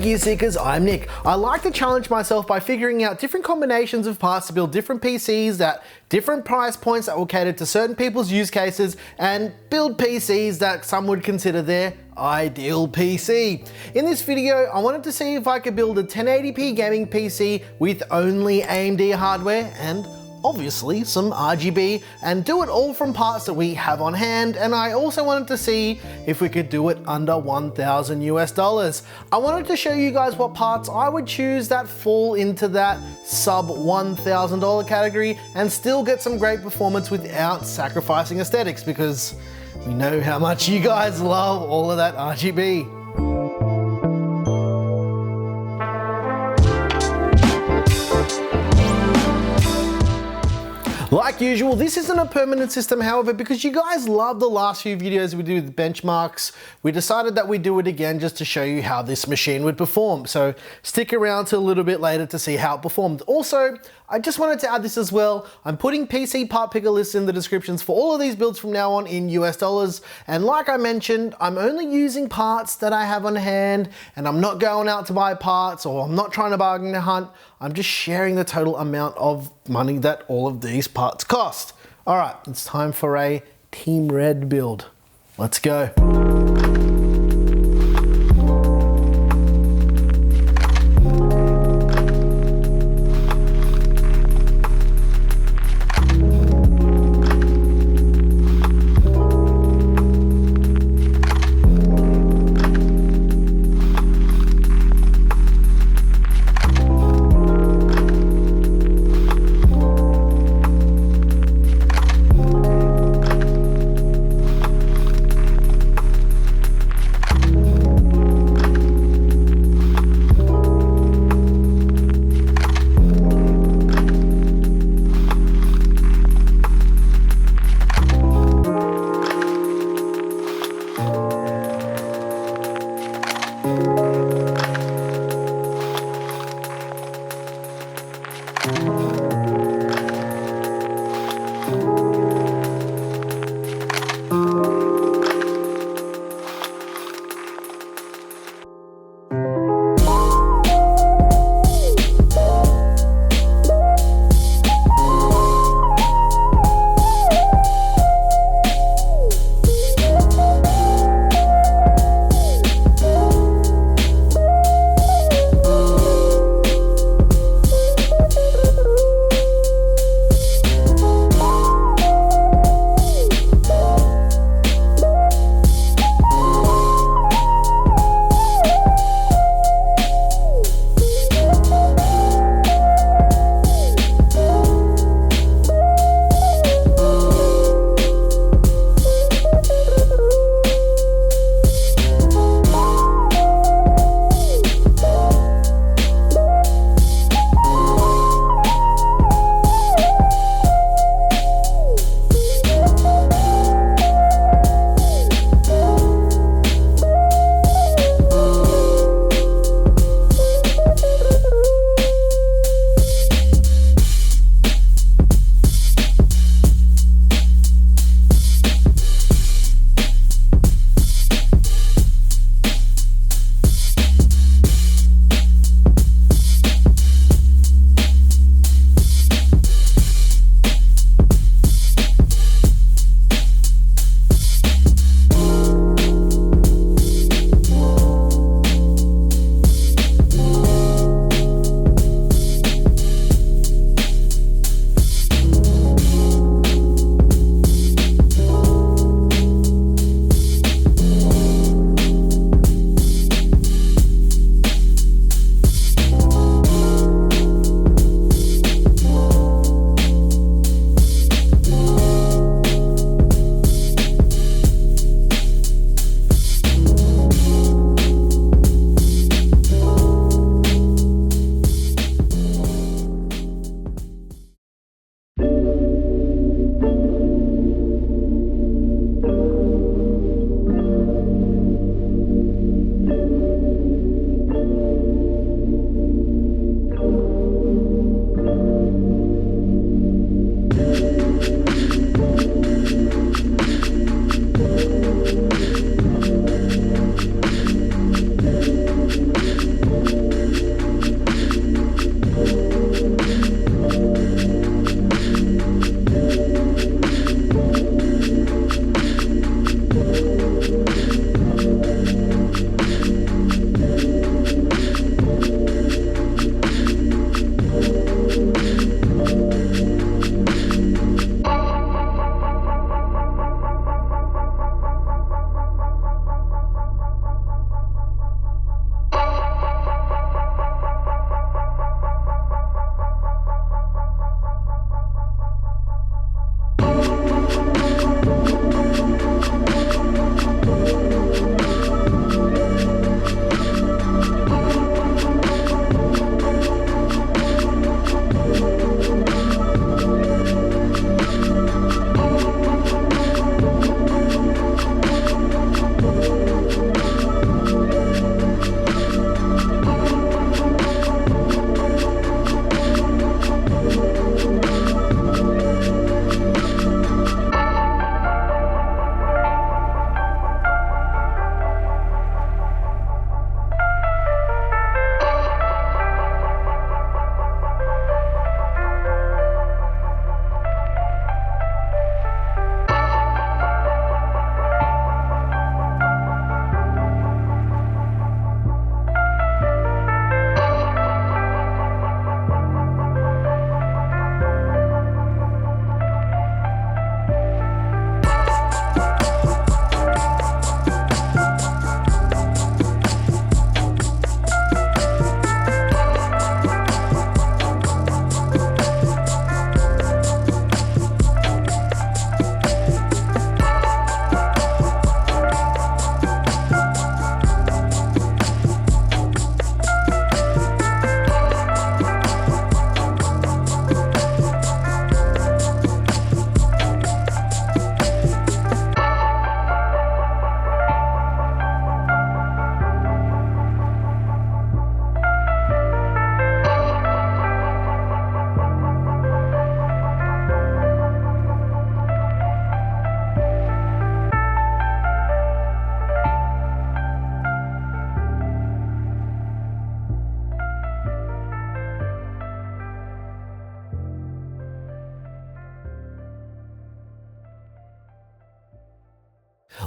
Gear Seekers, I'm Nick. I like to challenge myself by figuring out different combinations of parts to build different PCs at different price points that will cater to certain people's use cases and build PCs that some would consider their ideal PC. In this video, I wanted to see if I could build a 1080p gaming PC with only AMD hardware and obviously some RGB, and do it all from parts that we have on hand. And I also wanted to see if we could do it under 1,000 US dollars. I wanted to show you guys what parts I would choose that fall into that sub $1,000 category and still get some great performance without sacrificing aesthetics, because we know how much you guys love all of that RGB. Like usual, this isn't a permanent system, however, because you guys love the last few videos we did with benchmarks, we decided that we'd do it again just to show you how this machine would perform. So stick around till a little bit later to see how it performed. Also, I just wanted to add this as well. I'm putting PC part picker lists in the descriptions for all of these builds from now on in US dollars. And like I mentioned, I'm only using parts that I have on hand, and I'm not going out to buy parts, or I'm not trying to bargain hunt. I'm just sharing the total amount of money that all of these parts cost. All right, it's time for a Team Red build. Let's go.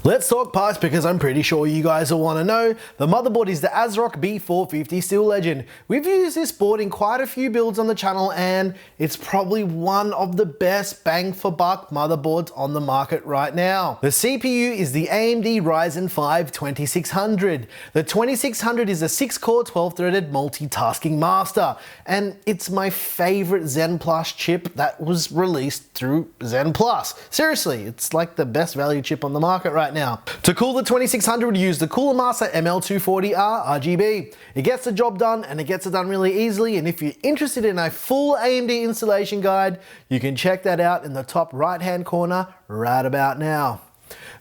Let's talk parts because I'm pretty sure you guys will want to know. The motherboard is the ASRock B450 Steel Legend. We've used this board in quite a few builds on the channel and it's probably one of the best bang for buck motherboards on the market right now. The CPU is the AMD Ryzen 5 2600. The 2600 is a 6-core 12-threaded multitasking master and it's my favorite Zen Plus chip that was released through Zen Plus. Seriously, it's like the best value chip on the market right now. To cool the 2600, use the Cooler Master ML240R RGB. It gets the job done and it gets it done really easily, and if you're interested in a full AMD installation guide, you can check that out in the top right hand corner right about now.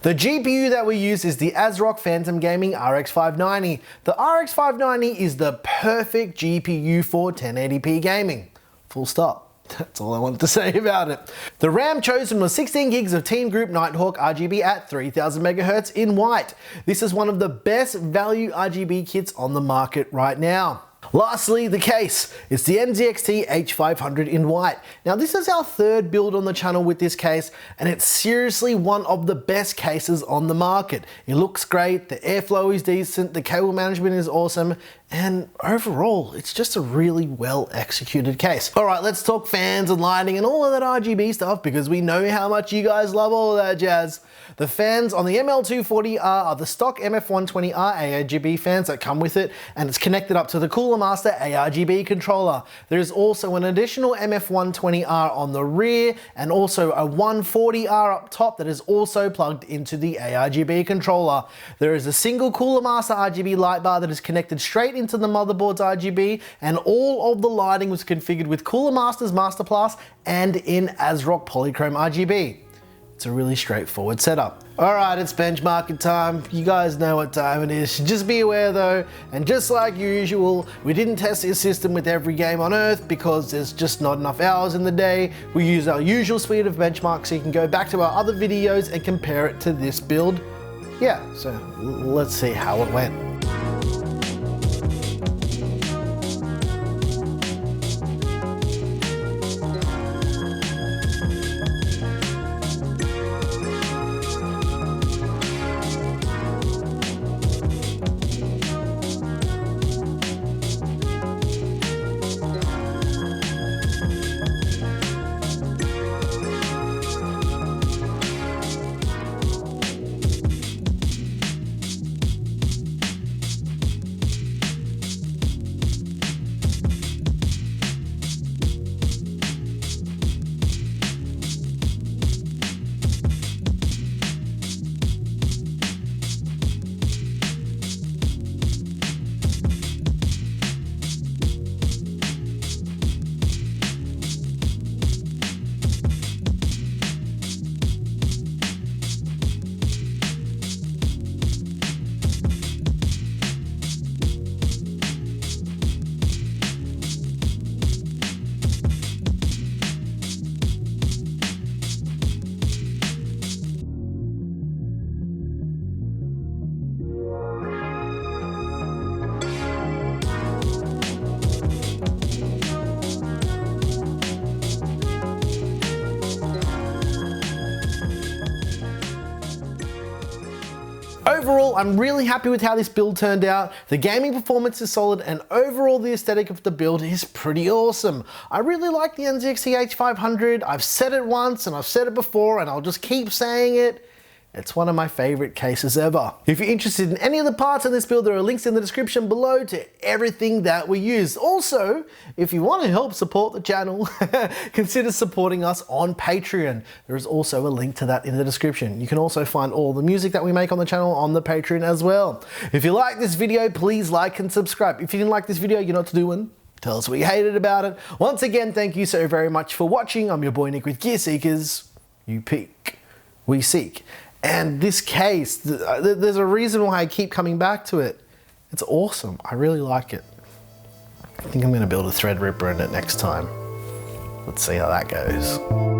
The GPU that we use is the ASRock Phantom Gaming RX 590. The RX 590 is the perfect GPU for 1080p gaming. Full stop. That's all I wanted to say about it. The RAM chosen was 16 gigs of Team Group Nighthawk RGB at 3000 MHz in white. This is one of the best value RGB kits on the market right now. Lastly, the case. It's the NZXT H500 in white. Now this is our third build on the channel with this case and it's seriously one of the best cases on the market. It looks great, the airflow is decent, the cable management is awesome, and overall, it's just a really well executed case. All right, let's talk fans and lighting and all of that RGB stuff because we know how much you guys love all of that jazz. The fans on the ML240R are the stock MF120R ARGB fans that come with it, and it's connected up to the Cooler Master ARGB controller. There is also an additional MF120R on the rear and also a 140R up top that is also plugged into the ARGB controller. There is a single Cooler Master RGB light bar that is connected straight into the motherboard's RGB, and all of the lighting was configured with Cooler Master's Master Plus and in ASRock Polychrome RGB. It's a really straightforward setup. All right, it's benchmarking time. You guys know what time it is. Just be aware though, and just like usual, we didn't test this system with every game on Earth because there's just not enough hours in the day. We use our usual suite of benchmarks so you can go back to our other videos and compare it to this build. Yeah, so let's see how it went. Overall, I'm really happy with how this build turned out. The gaming performance is solid and overall the aesthetic of the build is pretty awesome. I really like the NZXT H500. I've said it once and I've said it before and I'll just keep saying it. It's one of my favorite cases ever. If you're interested in any of the parts in this build, there are links in the description below to everything that we use. Also, if you want to help support the channel, consider supporting us on Patreon. There is also a link to that in the description. You can also find all the music that we make on the channel on the Patreon as well. If you like this video, please like and subscribe. If you didn't like this video, you know what to do and tell us what you hated about it. Once again, thank you so very much for watching. I'm your boy Nick with Gear Seekers. You peek, we seek. And this case, there's a reason why I keep coming back to it. It's awesome. I really like it. I think I'm going to build a Threadripper in it next time. Let's see how that goes.